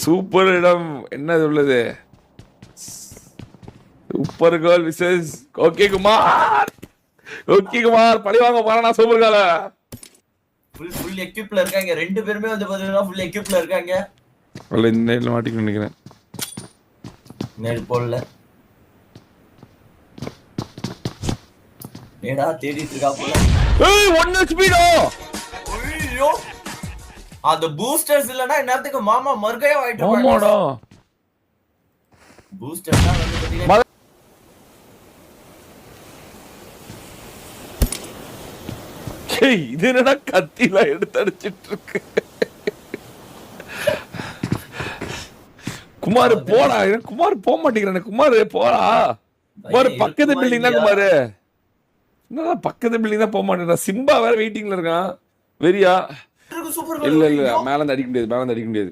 Super இடம் என்ன உள்ளது? Super girl wishes okay Kumar. Okay Kumar பழி வாங்க போறானா சூப்பர் கேர்ள். ஃபுல் எக்யூப்ல இருக்காங்க ரெண்டு பேருமே வந்து பாத்தீங்கன்னா ஃபுல் எக்யூப்ல இருக்காங்க. இல்ல இந்த நேட்ல மாட்டிக்க நினைக்கிறேன். நேட் போடல. நேடா தேடிட்டு இருக்கா போல. ஏய் 1 HP டோ. ஐயோ. அந்த பூஸ்டர்ஸ் இல்லனா என்னத்துக்கு மாமா மர்கையா ஆயிட்டு இருப்பாங்க. ஆமாடா. பூஸ்டர்ஸ் தான் வந்து பாத்தீங்கன்னா ஏய் இது என்னடா கத்தில எடுத்து அடிச்சிட்டு இருக்கு. குமார் போடா. குமார் போக மாட்டேங்கிறானே. குமார் போடா. குமார் பக்கத்து பில்டிங் தான் குமார். என்னடா பக்கத்து பில்டிங் தான் போக மாட்டேங்கிறான். சிம்பா வேற வெயிட்டிங்ல இருக்கான். வெரியா? இல்ல இல்ல மேல இருந்து அடிக்க முடியாது. மேல இருந்து அடிக்க முடியாது.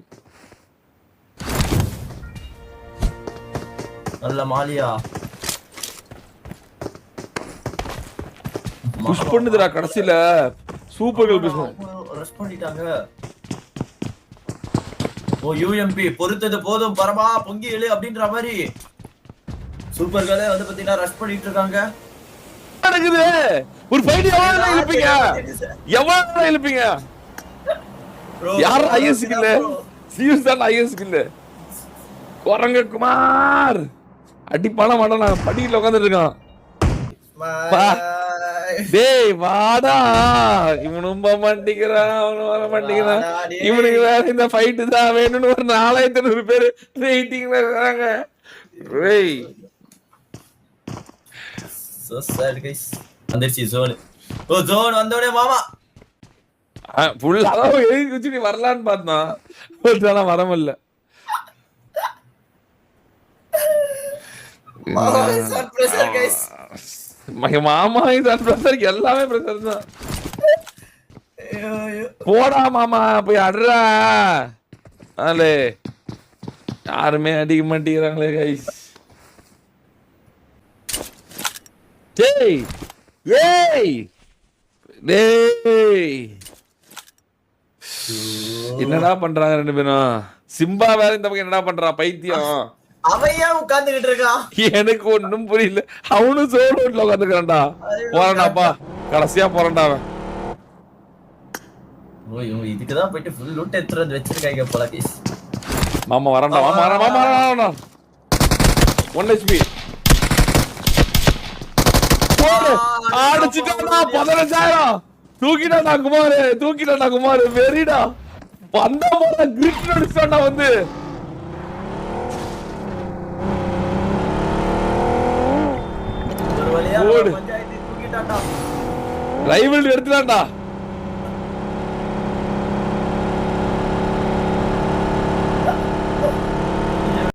நல்ல மாலியா. புஷ் பண்ணுதுடா கடைசில. சூப்பர் கேர்ள் புஷ் ரெஸ்ட் பண்ணிட்டாங்க. ஓ யுஎம்பி பொறுத்தது போதும் பரமா பொங்கி எழு அப்படின்ற மாதிரி சூப்பர் கேர்ளே வந்து பாத்தீங்கன்னா ரஷ் பண்ணிட்டு இருக்காங்க. நடக்குது ஒரு ஃபைட். எவ்வளவு இழுப்பீங்க? எவ்வளவு இழுப்பீங்க? யார் ஐஎஸ் கில்ல? சீரியஸ் தான் ஐஎஸ் கில்ல. குரங்க குமார் அடிப்பான மாட்டான். நான் படியில உட்கார்ந்துட்டு இருக்கான். டேய் வாடா. இவனும் போக மாட்டேங்கிறான். அவனும் வர மாட்டேங்கிறான். இவனுக்கு வேற இந்த ஃபைட்டு தான் வேணும்னு ஒரு 4500 பேர் வெயிட்டிங்ல இருக்காங்க. டேய் சோ sad guys. வந்துருச்சு ஜோன். ஓ ஜோன் வந்தோடே மாமா ஃபுல் அளவு எழுதி குச்சி நீ வரலான்னு பார்த்தான். ஒருத்தான வர முடியல. மாமா சர்ப்ரைசர் guys. மாமா சர்ப்ரைசர் எல்லாமே பிரஷர் தான். போடா மாமா போய் அட்றா. ஆலே யாருமே அடிக்க மாட்டேங்கிறாங்களே கைஸ். டேய் ஏய் டேய் என்னடா பண்றாங்க ரெண்டு பேரும்? சிம்பா வேற இந்த பக்கம் என்னடா பண்றான் பைத்தியம்? அவையா உட்கார்ந்துகிட்டு இருக்கான். எனக்கு ஒண்ணும் புரியல. அவனும் சோல் ரோட்ல உட்காந்துக்கிறான்டா. போறான்டாப்பா கடைசியா போறான்டா அவன். ஓ இதுக்குதான் போயிட்டு ஃபுல் லூட் எடுத்து வந்து வச்சிருக்காங்க போல கைஸ். மாமா வரண்டா. மாமா வர. மாமா வரடா. 1 HP போடு. அடிச்சிட்டானா 15000. தூக்கிட்டானா குமார். தூக்கிட்டானா குமார். வெரிடா. வந்தா போல கிரிட் அடிச்சான்டா வந்து. ஒரு வழியா பஞ்சாயத்து தூக்கிட்டான்டா. ரைவல் எடுத்துட்டான்டா.